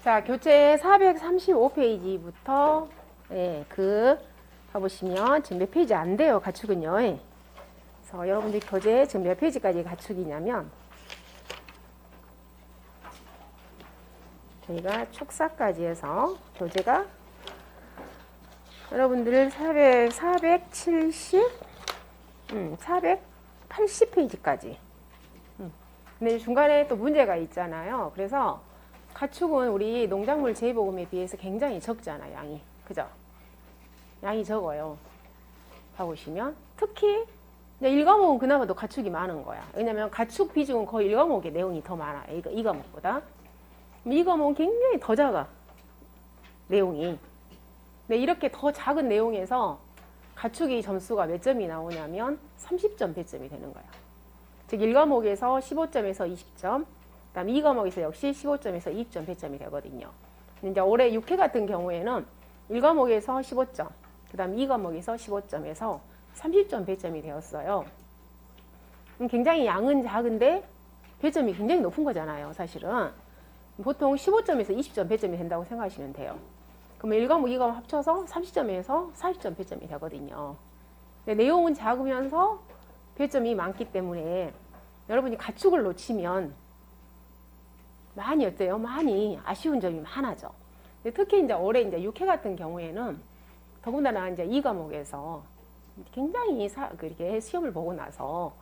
자, 교재 435페이지부터 봐보시면 지금 몇 페이지 안 돼요, 가축은요. 그래서 여러분들 교재 지금 몇 페이지까지 가축이냐면 저희가 축사까지 해서 교재가 여러분들 480페이지까지. 근데 중간에 또 문제가 있잖아요. 그래서 가축은 우리 농작물 재보험에 비해서 굉장히 적잖아요, 양이. 그죠? 양이 적어요. 봐보시면. 특히, 일과목은 그나마도 가축이 많은 거야. 왜냐면 가축 비중은 거의 일과목의 내용이 더 많아. 이 과목보다. 이 과목은 굉장히 더 작아. 내용이. 근데 이렇게 더 작은 내용에서 가축이 점수가 몇 점이 나오냐면 30점 배점이 되는 거야. 즉 1과목에서 15점에서 20점, 그 다음 2과목에서 역시 15점에서 20점 배점이 되거든요. 이제 올해 6회 같은 경우에는 1과목에서 15점, 그 다음 2과목에서 15점에서 30점 배점이 되었어요. 굉장히 양은 작은데 배점이 굉장히 높은 거잖아요, 사실은. 보통 15점에서 20점 배점이 된다고 생각하시면 돼요. 그러면 1과목, 2과목 합쳐서 30점에서 40점 배점이 되거든요. 근데 내용은 작으면서 배점이 많기 때문에 여러분이 가축을 놓치면 많이 어때요? 많이 아쉬운 점이 많아져. 근데 특히 이제 올해 이제 6회 같은 경우에는 더군다나 이제 2과목에서 굉장히 이렇게 시험을 보고 나서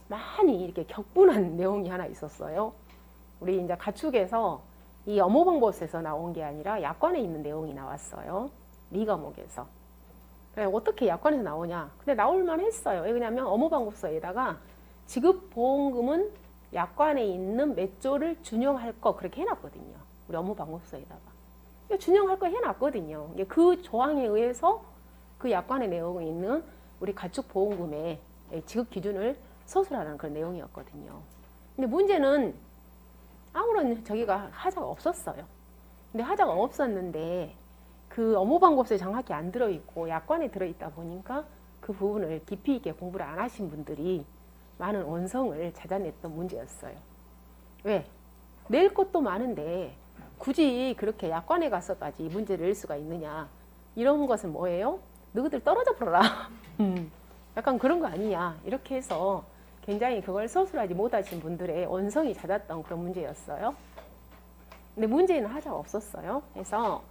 많이 이렇게 격분한 내용이 하나 있었어요. 우리 이제 가축에서 이 어모방법에서 나온 게 아니라 약관에 있는 내용이 나왔어요. 2과목에서. 그래, 어떻게 약관에서 나오냐? 근데 나올만 했어요. 왜냐면 어모방법서에다가 지급보험금은 약관에 있는 몇 조를 준용할 거 그렇게 해놨거든요. 우리 업무방법서에다가. 준용할 거 해놨거든요. 그 조항에 의해서 그 약관의 내용에 있는 우리 가축보험금의 지급 기준을 서술하는 그런 내용이었거든요. 근데 문제는 아무런 저기가 하자가 없었어요. 근데 하자가 없었는데 그 업무방법서에 정확히 안 들어있고 약관에 들어있다 보니까 그 부분을 깊이 있게 공부를 안 하신 분들이 많은 원성을 찾아냈던 문제였어요. 왜? 낼 것도 많은데 굳이 그렇게 약관에 가서까지 문제를 낼 수가 있느냐. 이런 것은 뭐예요? 너희들 떨어져 버려라. 약간 그런 거 아니냐. 이렇게 해서 굉장히 그걸 서술하지 못하신 분들의 원성이 잦았던 그런 문제였어요. 근데 문제는 하자가 없었어요. 그래서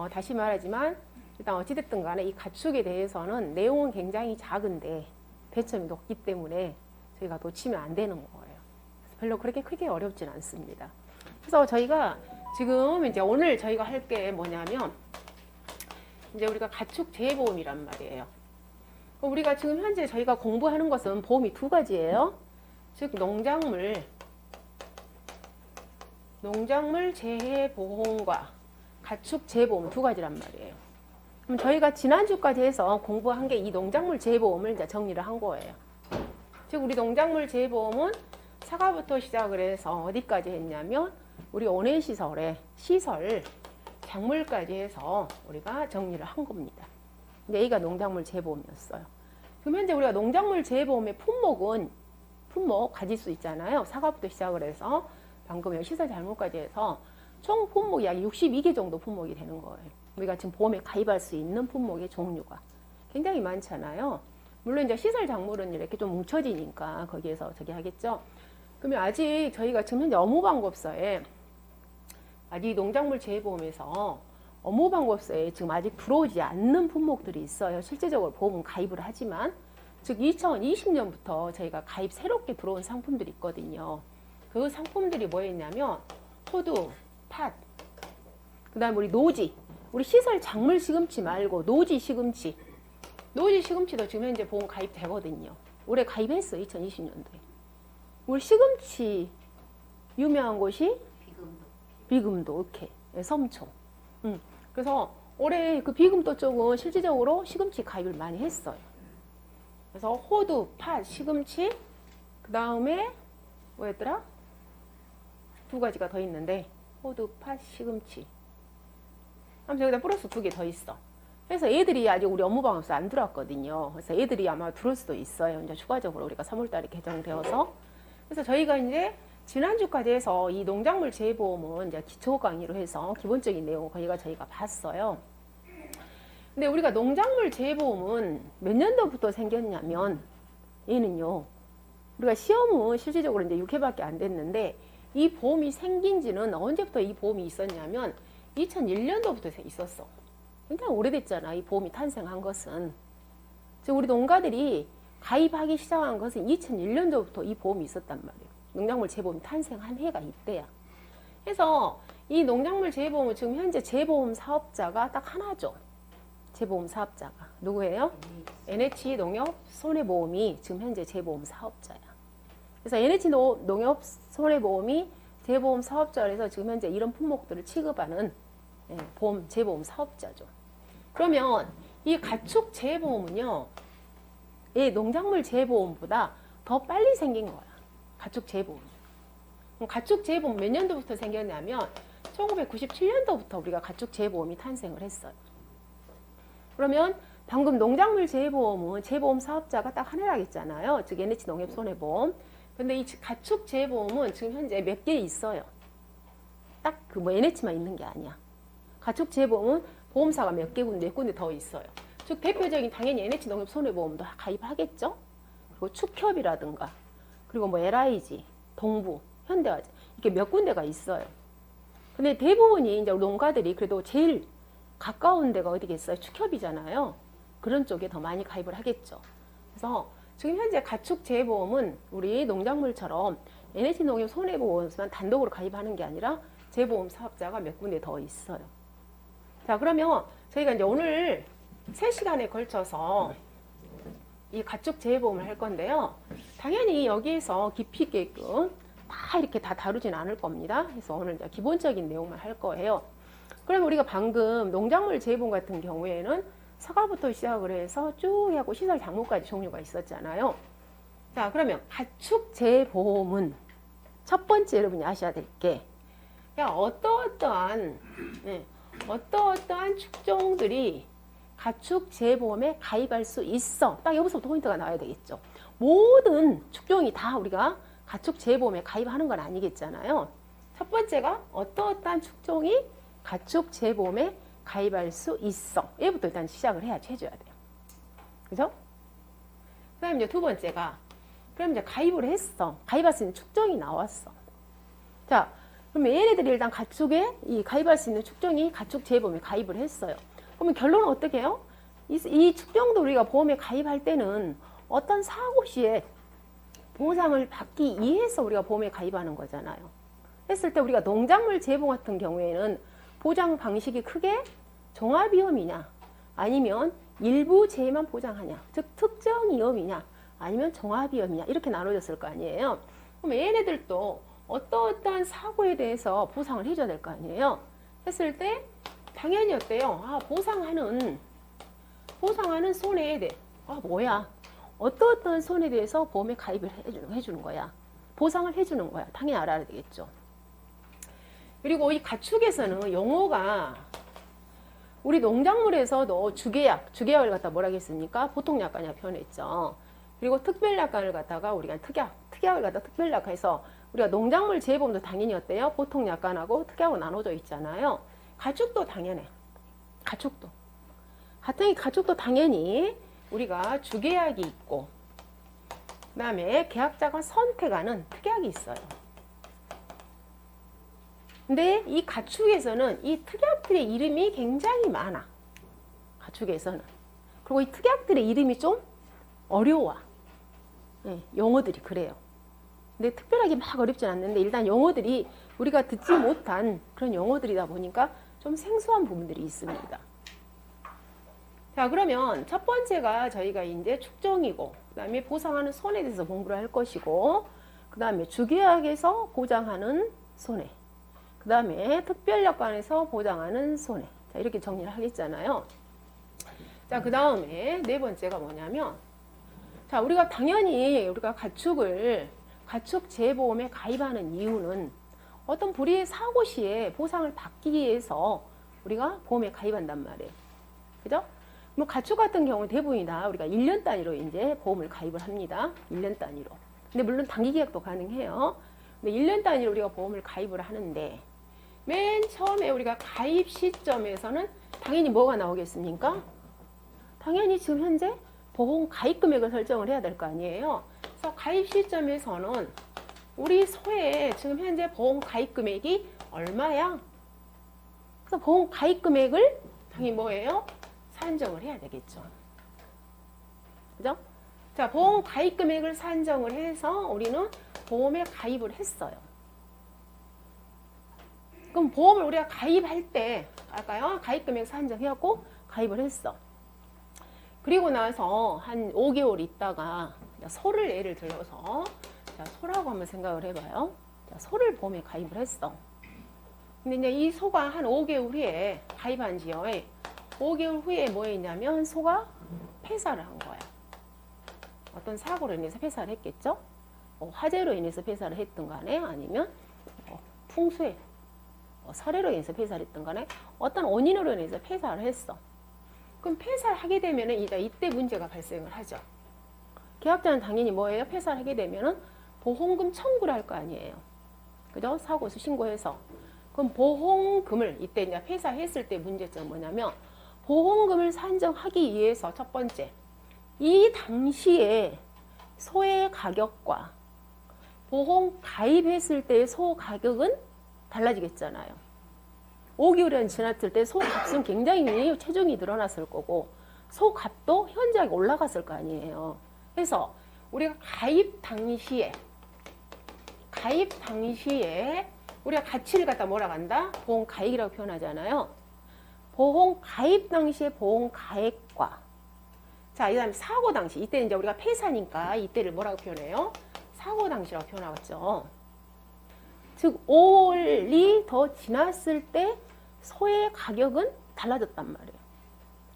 다시 말하지만 일단 어찌됐든 간에 이 가축에 대해서는 내용은 굉장히 작은데 배점이 높기 때문에 저희가 놓치면 안 되는 거예요. 별로 그렇게 크게 어렵진 않습니다. 그래서 저희가 지금 이제 오늘 저희가 할 게 뭐냐면 이제 우리가 가축 재보험이란 말이에요. 우리가 지금 현재 저희가 공부하는 것은 보험이 두 가지예요. 즉 농작물 재해보험과 가축 재보험 두 가지란 말이에요. 그럼 저희가 지난주까지 해서 공부한 게 이 농작물 재해보험을 이제 정리를 한 거예요. 즉 우리 농작물 재해보험은 사과부터 시작을 해서 어디까지 했냐면 우리 온해시설의 시설 작물까지 해서 우리가 정리를 한 겁니다. 여기가 농작물 재해보험이었어요. 그럼 현재 우리가 농작물 재해보험의 품목 가질 수 있잖아요. 사과부터 시작을 해서 방금 시설 작물까지 해서 총 품목이 약 62개 정도 품목이 되는 거예요. 우리가 지금 보험에 가입할 수 있는 품목의 종류가 굉장히 많잖아요. 물론 이제 시설 작물은 이렇게 좀 뭉쳐지니까 거기에서 저기 하겠죠. 그러면 아직 저희가 지금 현재 업무방법서에 아직 농작물 재해보험에서 업무방법서에 지금 아직 들어오지 않는 품목들이 있어요. 실제적으로 보험은 가입을 하지만 즉 2020년부터 저희가 가입 새롭게 들어온 상품들이 있거든요. 그 상품들이 뭐였냐면 호두, 팥, 그 다음에 우리 노지, 우리 시설 작물 시금치 말고 노지 시금치 지금 현재 보험 가입되거든요. 올해 가입했어요. 2020년도에. 우리 시금치 유명한 곳이 비금도 이렇게 섬초. 그래서 올해 그 비금도 쪽은 실질적으로 시금치 가입을 많이 했어요. 그래서 호두, 팥, 시금치, 그 다음에 뭐였더라? 두 가지가 더 있는데 호두, 팥, 시금치. 아무튼 여기다 플러스 2개 더 있어. 그래서 애들이 아직 우리 업무방법서 안 들어왔거든요. 그래서 애들이 아마 들어올 수도 있어요. 이제 추가적으로 우리가 3월달에 개정되어서. 그래서 저희가 이제 지난주까지 해서 이 농작물 재보험은 이제 기초 강의로 해서 기본적인 내용 저희가 봤어요. 근데 우리가 농작물 재보험은 몇 년도부터 생겼냐면 얘는요. 우리가 시험은 실질적으로 이제 6회밖에 안 됐는데 이 보험이 생긴 지는 언제부터 이 보험이 있었냐면 2001년도부터 있었어. 굉장히 오래됐잖아. 이 보험이 탄생한 것은. 즉 우리 농가들이 가입하기 시작한 것은 2001년도부터 이 보험이 있었단 말이에요. 농작물 재보험이 탄생한 해가 이때야. 그래서 이 농작물 재보험은 지금 현재 재보험 사업자가 딱 하나죠. 재보험 사업자가. 누구예요? NH 농협 손해보험이 지금 현재 재보험 사업자야. 그래서 NH 농협 손해보험이 재보험 사업자에서 지금 현재 이런 품목들을 취급하는 보험 재보험 사업자죠. 그러면 이 가축 재보험은요, 이 농작물 재보험보다 더 빨리 생긴 거야. 가축 재보험. 가축 재보험 몇 년도부터 생겼냐면 1997년도부터 우리가 가축 재보험이 탄생을 했어요. 그러면 방금 농작물 재보험은 재보험 사업자가 딱 하나라고 했잖아요. 즉 NH 농협 손해보험. 근데 이 가축 재보험은 지금 현재 몇 개 있어요. 딱 그 뭐 NH만 있는 게 아니야. 가축 재보험은 보험사가 몇 군데 더 있어요. 즉 대표적인 당연히 NH 농협 손해보험도 가입하겠죠. 그리고 축협이라든가 그리고 뭐 LIG, 동부, 현대화재 이렇게 몇 군데가 있어요. 근데 대부분이 이제 농가들이 그래도 제일 가까운 데가 어디겠어요? 축협이잖아요. 그런 쪽에 더 많이 가입을 하겠죠. 그래서 지금 현재 가축 재보험은 우리 농작물처럼 NH 농협 손해보험만 단독으로 가입하는 게 아니라 재보험 사업자가 몇 군데 더 있어요. 자, 그러면 저희가 이제 오늘 3시간에 걸쳐서 이 가축 재보험을 할 건데요. 당연히 여기에서 깊이 있게끔 다 이렇게 다 다루진 않을 겁니다. 그래서 오늘 이제 기본적인 내용만 할 거예요. 그럼 우리가 방금 농작물 재보험 같은 경우에는 사과부터 시작을 해서 쭉 하고 시설 작물까지 종류가 있었잖아요. 자, 그러면 가축 재보험은 첫 번째 여러분이 아셔야 될 게 어떠어떠한 축종들이 가축 재보험에 가입할 수 있어. 딱 여기서부터 포인트가 나와야 되겠죠. 모든 축종이 다 우리가 가축 재보험에 가입하는 건 아니겠잖아요. 첫 번째가 어떠어떠한 축종이 가축 재보험에 가입할 수 있어. 얘부터 일단 시작을 해줘야 돼요. 그죠? 그 다음에 이제 두 번째가, 그럼 이제 가입을 했어. 가입할 수 있는 축종이 나왔어. 자, 그러면 얘네들이 일단 가축에 가입할 수 있는 축종이 가축 재보험에 가입을 했어요. 그러면 결론은 어떻게 해요? 이 축종도 우리가 보험에 가입할 때는 어떤 사고 시에 보상을 받기 위해서 우리가 보험에 가입하는 거잖아요. 했을 때 우리가 농작물 재보험 같은 경우에는 보장 방식이 크게 종합위험이냐 아니면 일부 재해만 보장하냐, 즉 특정 위험이냐 아니면 종합위험이냐 이렇게 나눠졌을 거 아니에요. 그럼 얘네들도 어떠어떠한 사고에 대해서 보상을 해줘야 될 거 아니에요. 했을 때 당연히 어때요? 보상하는 손해에 대해 뭐야? 어떠어떠한 손해에 대해서 보험에 가입을 해주는 거야. 보상을 해주는 거야. 당연히 알아야 되겠죠. 그리고 이 가축에서는 용어가 우리 농작물에서도 주계약을 갖다 뭐라 했습니까? 보통약관이라 표현했죠. 그리고 특별약관을 갖다가 우리가 특약을 갖다 특별약관해서 우리가 농작물 재보험도 당연히 어때요? 보통약관하고 특약으로 나눠져 있잖아요. 가축도 당연해. 가축도 당연히 우리가 주계약이 있고 그 다음에 계약자가 선택하는 특약이 있어요. 근데 이 가축에서는 이 특약들의 이름이 굉장히 많아. 가축에서는. 그리고 이 특약들의 이름이 좀 어려워. 용어들이 그래요. 근데 특별하게 막 어렵진 않는데 일단 용어들이 우리가 듣지 못한 그런 용어들이다 보니까 좀 생소한 부분들이 있습니다. 자, 그러면 첫 번째가 저희가 이제 축종이고, 그 다음에 보상하는 손해에 대해서 공부를 할 것이고, 그 다음에 주계약에서 보장하는 손해, 그 다음에 특별약관에서 보장하는 손해. 자, 이렇게 정리를 하겠잖아요. 자, 그 다음에 네 번째가 뭐냐면, 자, 우리가 당연히 우리가 가축 재보험에 가입하는 이유는 어떤 불의의 사고 시에 보상을 받기 위해서 우리가 보험에 가입한단 말이에요. 그죠? 뭐 가축 같은 경우는 대부분이 다 우리가 1년 단위로 이제 보험을 가입을 합니다. 1년 단위로. 근데 물론 단기 계약도 가능해요. 근데 1년 단위로 우리가 보험을 가입을 하는데 맨 처음에 우리가 가입 시점에서는 당연히 뭐가 나오겠습니까? 당연히 지금 현재 보험 가입 금액을 설정을 해야 될 거 아니에요. 그래서 가입 시점에서는 우리 소의 지금 현재 보험 가입 금액이 얼마야? 그래서 보험 가입 금액을 당연히 뭐예요? 산정을 해야 되겠죠. 그죠? 자, 보험 가입 금액을 산정을 해서 우리는 보험에 가입을 했어요. 그럼 보험을 우리가 가입할 때, 아까요? 가입 금액 산정해갖고 가입을 했어. 그리고 나서 한 5개월 있다가 소를 예를 들어서 자, 소라고 한번 생각을 해봐요. 자, 소를 보험에 가입을 했어. 근데 이제 이 소가 한 5개월 후에 가입한 지요. 5개월 후에 뭐 했냐면 소가 폐사를 한 거야. 어떤 사고로 인해서 폐사를 했겠죠? 화재로 인해서 폐사를 했든 간에 아니면 풍수에 설해로 인해서 폐사를 했든 간에 어떤 원인으로 인해서 폐사를 했어. 그럼 폐사를 하게 되면은 이때 문제가 발생을 하죠. 계약자는 당연히 뭐예요? 폐사를 하게 되면은 보험금 청구를 할 거 아니에요. 그죠? 사고수 신고해서. 그럼 보험금을 이때 이제 폐사했을 때 문제점은 뭐냐면 보험금을 산정하기 위해서 첫 번째 이 당시에 소의 가격과 보험 가입했을 때의 소 가격은 달라지겠잖아요. 5개월이 지났을 때 소 값은 굉장히 체중이 늘어났을 거고 소 값도 현저하게 올라갔을 거 아니에요. 그래서 우리가 가입 당시에 우리가 가치를 갖다 뭐라고 한다? 보험 가액이라고 표현하잖아요. 보험 가입 당시에 보험 가액과 자, 이 다음에 사고 당시. 이때는 이제 우리가 폐사니까 이때를 뭐라고 표현해요? 사고 당시라고 표현하겠죠. 즉 5월이 더 지났을 때 소의 가격은 달라졌단 말이에요.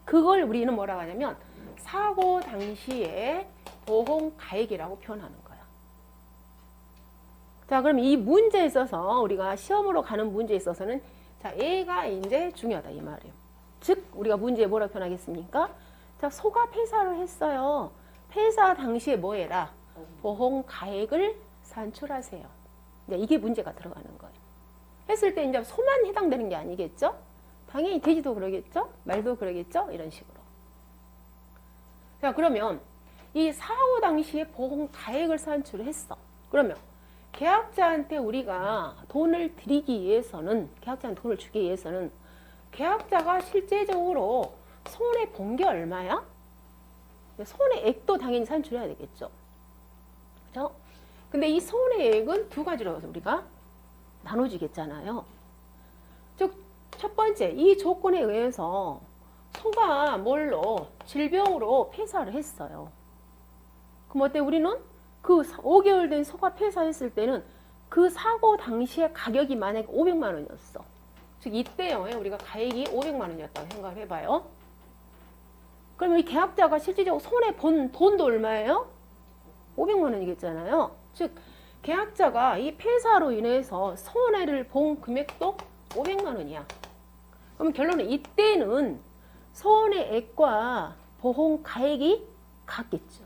그걸 우리는 뭐라고 하냐면 사고 당시에 보험 가액이라고 표현하는 거야. 자, 그럼 이 문제에 있어서 우리가 시험으로 가는 문제에 있어서는 자, 얘가 이제 중요하다 이 말이에요. 즉 우리가 문제에 뭐라고 표현하겠습니까? 자, 소가 폐사를 했어요. 폐사 당시에 뭐 해라? 보험 가액을 산출하세요. 이게 문제가 들어가는 거예요. 했을 때 이제 소만 해당되는 게 아니겠죠? 당연히 돼지도 그러겠죠? 말도 그러겠죠? 이런 식으로. 자, 그러면 이 사고 당시에 보험 가액을 산출했어. 그러면 계약자한테 우리가 돈을 드리기 위해서는, 계약자한테 돈을 주기 위해서는 계약자가 실제적으로 손해 본 게 얼마야? 손해액도 당연히 산출해야 되겠죠. 그죠? 근데 이 손해액은 두 가지로 우리가 나눠지겠잖아요. 즉, 첫 번째, 이 조건에 의해서 소가 뭘로? 질병으로 폐사를 했어요. 그럼 어때? 우리는 그 5개월 된 소가 폐사했을 때는 그 사고 당시의 가격이 만약에 500만 원이었어. 즉, 이때요, 우리가 가액이 500만 원이었다고 생각을 해봐요. 그러면 이 계약자가 실질적으로 손해 본 돈도 얼마예요? 500만 원이겠잖아요. 즉, 계약자가 이 폐사로 인해서 손해를 본 금액도 500만 원이야. 그럼 결론은 이때는 손해액과 보험 가액이 같겠죠.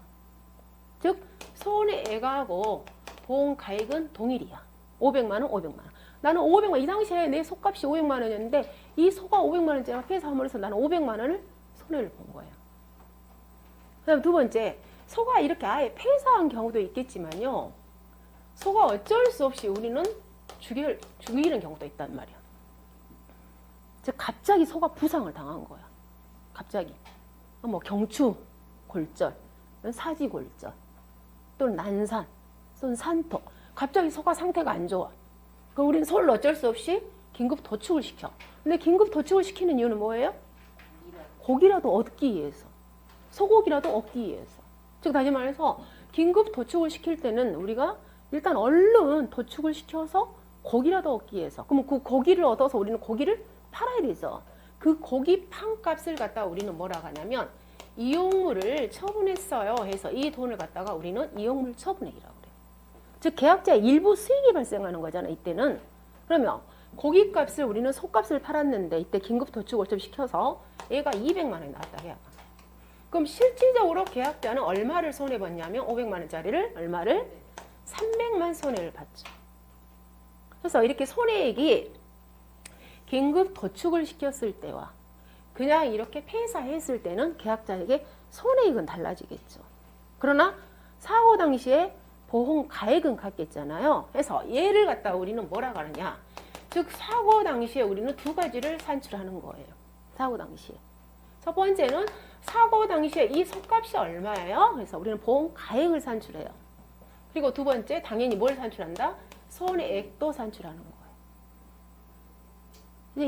즉, 손해액하고 보험 가액은 동일이야. 500만 원, 500만 원. 나는 500만 원, 이 당시에 내 소값이 500만 원이었는데 이 소가 500만 원짜리가 폐사함으로써 나는 500만 원을 손해를 본 거예요. 그 다음 두 번째, 소가 이렇게 아예 폐사한 경우도 있겠지만요. 소가 어쩔 수 없이 우리는 죽이는 경우도 있단 말이야. 즉, 갑자기 소가 부상을 당한 거야. 갑자기. 뭐 경추, 골절, 사지골절, 또는 난산, 또는 산토. 갑자기 소가 상태가 안 좋아. 그럼 우리는 소를 어쩔 수 없이 긴급 도축을 시켜. 근데 긴급 도축을 시키는 이유는 뭐예요? 고기라도 얻기 위해서. 소고기라도 얻기 위해서. 즉, 다시 말해서 긴급 도축을 시킬 때는 우리가 일단 얼른 도축을 시켜서 고기라도 얻기 위해서. 그러면 그 고기를 얻어서 우리는 고기를 팔아야 되죠. 그 고기 판값을 갖다가 우리는 뭐라고 하냐면 이용물을 처분했어요 해서 이 돈을 갖다가 우리는 이용물 처분액이라고 그래요. 즉, 계약자의 일부 수익이 발생하는 거잖아요. 이때는. 그러면 고기값을 우리는 소값을 팔았는데 이때 긴급 도축을 좀 시켜서 얘가 200만 원이 나왔다 해야. 그럼 실질적으로 계약자는 얼마를 손해봤냐면 500만 원짜리를 얼마를? 300만 손해를 봤죠. 그래서 이렇게 손해액이 긴급 도축을 시켰을 때와 그냥 이렇게 폐사했을 때는 계약자에게 손해액은 달라지겠죠. 그러나 사고 당시에 보험 가액은 같겠잖아요. 그래서 얘를 갖다 우리는 뭐라고 하느냐. 즉 사고 당시에 우리는 두 가지를 산출하는 거예요. 사고 당시에. 첫 번째는 사고 당시에 이 속값이 얼마예요? 그래서 우리는 보험 가액을 산출해요. 그리고 두 번째 당연히 뭘 산출한다? 손해액도 산출하는 거예요.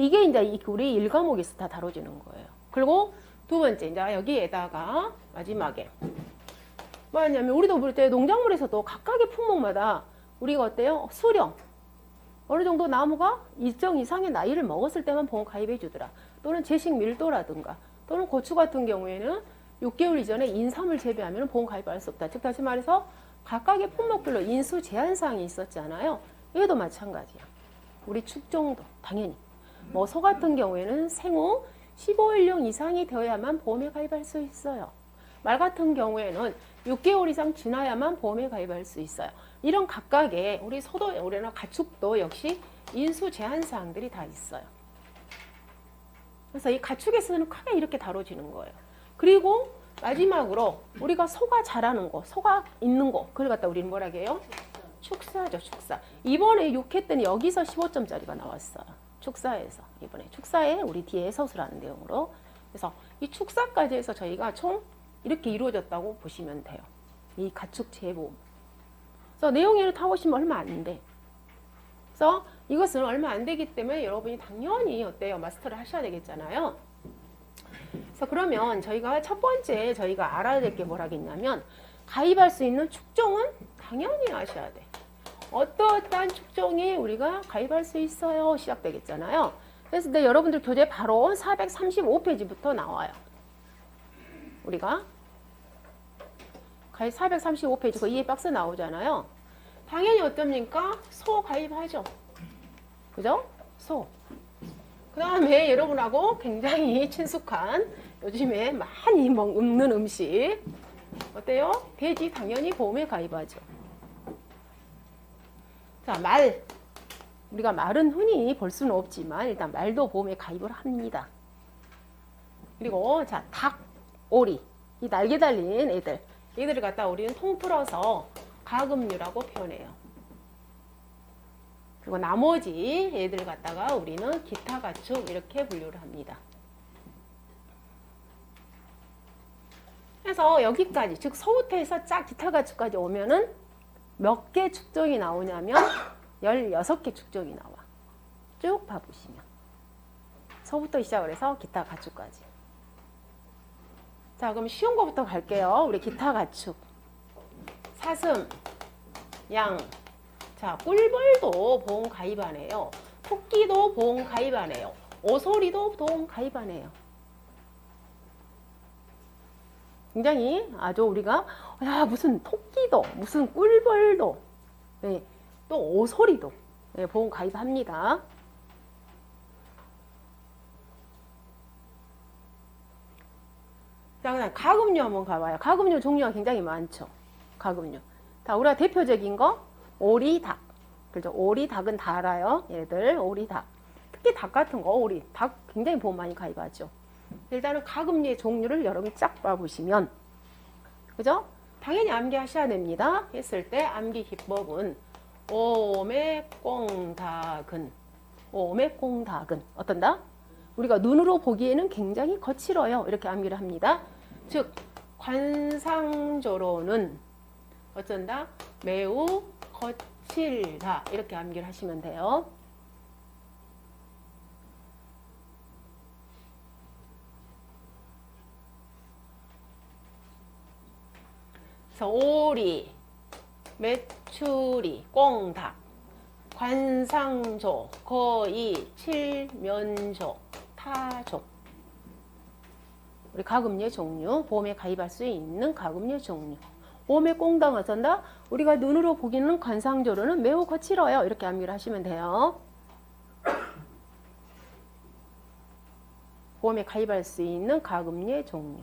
이게 이제 우리 1과목에서 다 다뤄지는 거예요. 그리고 두 번째 이제 여기에다가 마지막에 뭐냐면 우리도 볼 때 농작물에서도 각각의 품목마다 우리가 어때요? 수령 어느 정도 나무가 일정 이상의 나이를 먹었을 때만 보험 가입해 주더라. 또는 제식 밀도라든가 또는 고추 같은 경우에는 6개월 이전에 인삼을 재배하면 보험 가입할 수 없다. 즉 다시 말해서 각각의 품목별로 인수 제한 사항이 있었잖아요. 얘도 마찬가지야. 우리 축종도 당연히 뭐 소 같은 경우에는 생후 15일령 이상이 되어야만 보험에 가입할 수 있어요. 말 같은 경우에는 6개월 이상 지나야만 보험에 가입할 수 있어요. 이런 각각의 우리 소도 우리나 가축도 역시 인수 제한 사항들이 다 있어요. 그래서 이 가축에서는 크게 이렇게 다뤄지는 거예요. 그리고 마지막으로 우리가 소가 자라는 거, 소가 있는 거, 그걸 갖다 우리는 뭐라 해요? 축사죠, 축사. 이번에 6회 여기서 15점짜리가 나왔어요. 축사에서 이번에 축사에 우리 뒤에 서술하는 내용으로. 그래서 이 축사까지 해서 저희가 총 이렇게 이루어졌다고 보시면 돼요. 이 가축 재보험. 그래서 내용에는 타보시면 얼마 안 돼. 그래서 이것은 얼마 안 되기 때문에 여러분이 당연히 어때요? 마스터를 하셔야 되겠잖아요. 그래서 그러면 저희가 첫 번째 저희가 알아야 될 게 뭐라겠냐면 가입할 수 있는 축종은 당연히 아셔야 돼. 어떠한 축종이 우리가 가입할 수 있어요? 시작되겠잖아요. 그래서 네, 여러분들 교재 바로 435페이지부터 나와요. 우리가 435페이지 그 이해 박스 나오잖아요. 당연히 어떻습니까? 소 가입하죠. 그죠? 소. 그 다음에 여러분하고 굉장히 친숙한 요즘에 많이 먹는 음식 어때요? 돼지 당연히 보험에 가입하죠. 자, 말. 우리가 말은 흔히 볼 수는 없지만 일단 말도 보험에 가입을 합니다. 그리고 자, 닭, 오리. 이 날개 달린 애들. 얘들을 갖다 우리는 통틀어서 가금류라고 표현해요. 그리고 나머지 애들 갖다가 우리는 기타 가축 이렇게 분류를 합니다. 그래서 여기까지 즉 소부터 해서 쫙 기타 가축까지 오면은 몇 개 축종이 나오냐면 16개 축종이 나와. 쭉 봐보시면 소부터 시작을 해서 기타 가축까지. 자, 그럼 쉬운 거부터 갈게요. 우리 기타 가축. 사슴, 양. 자, 꿀벌도 보험 가입 안 해요. 토끼도 보험 가입 안 해요. 오소리도 보험 가입 안 해요. 굉장히 아주 우리가 야 무슨 토끼도 무슨 꿀벌도 네, 또 오소리도 네, 보험 가입합니다. 자, 그다음 가금류 한번 가봐요. 가금류 종류가 굉장히 많죠. 가금류. 자, 우리가 대표적인 거 오리, 닭. 그죠? 오리, 닭은 다 알아요. 얘들 오리, 닭. 특히 닭 같은 거 오리, 닭 굉장히 보험 많이 가입하죠. 일단은 가금류의 종류를 여러분 쫙 봐보시면 그죠? 당연히 암기하셔야 됩니다. 했을 때 암기 기법은 오매꽁닭은 오매꽁닭은 어떤다? 우리가 눈으로 보기에는 굉장히 거칠어요. 이렇게 암기를 합니다. 즉 관상조로는 어쩐다? 매우 거칠다. 이렇게 암기를 하시면 돼요. 그래서 오리, 메추리, 꽁닭, 관상조, 거의, 칠면조, 타조. 우리 가금류의 종류, 보험에 가입할 수 있는 가금류의 종류. 오매꽁닭은 어쩐다? 우리가 눈으로 보기는 관상조로는 매우 거칠어요. 이렇게 암기를 하시면 돼요. 보험에 가입할 수 있는 가금류의 종류.